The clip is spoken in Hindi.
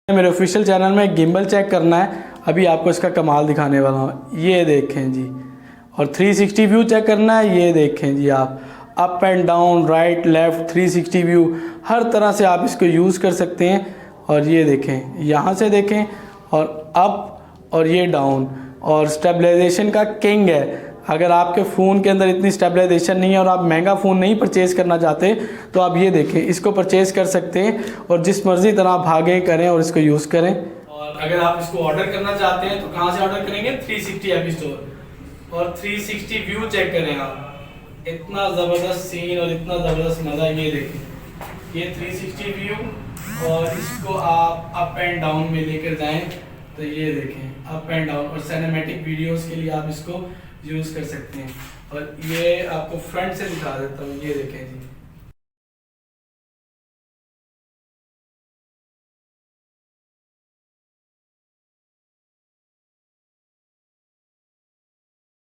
मेरे ऑफिशियल चैनल में गिम्बल चेक करना है, अभी आपको इसका कमाल दिखाने वाला हूँ। ये देखें जी, और 360 व्यू चेक करना है, ये देखें जी। आप up and down, right left, 360 view, हर तरह से आप इसको यूज़ कर सकते हैं। और ये देखें, यहाँ से देखें, और अप और ये डाउन, और स्टेबलाइजेशन का किंग है। अगर आपके फ़ोन के अंदर इतनी स्टेबलाइजेशन नहीं है और आप महंगा फ़ोन नहीं परचेज़ करना चाहते, तो आप ये देखें, इसको परचेज़ कर सकते हैं और जिस मर्ज़ी तरह भागें करें और इसको यूज़ करें। और अगर आप इसको ऑर्डर करना चाहते हैं तो कहाँ से ऑर्डर करेंगे? 360 ऐप स्टोर, और 360 व्यू चेक करें आप। इतना ज़बरदस्त सीन और इतना ज़बरदस्त मज़ा, ये देखें, ये 360 व्यू, और इसको आप अप एंड डाउन में लेकर जाएं तो ये देखें अप एंड डाउन, और सिनेमैटिक वीडियोस के लिए आप इसको यूज़ कर सकते हैं। और ये आपको फ्रंट से दिखा देता हूँ, ये देखें जी।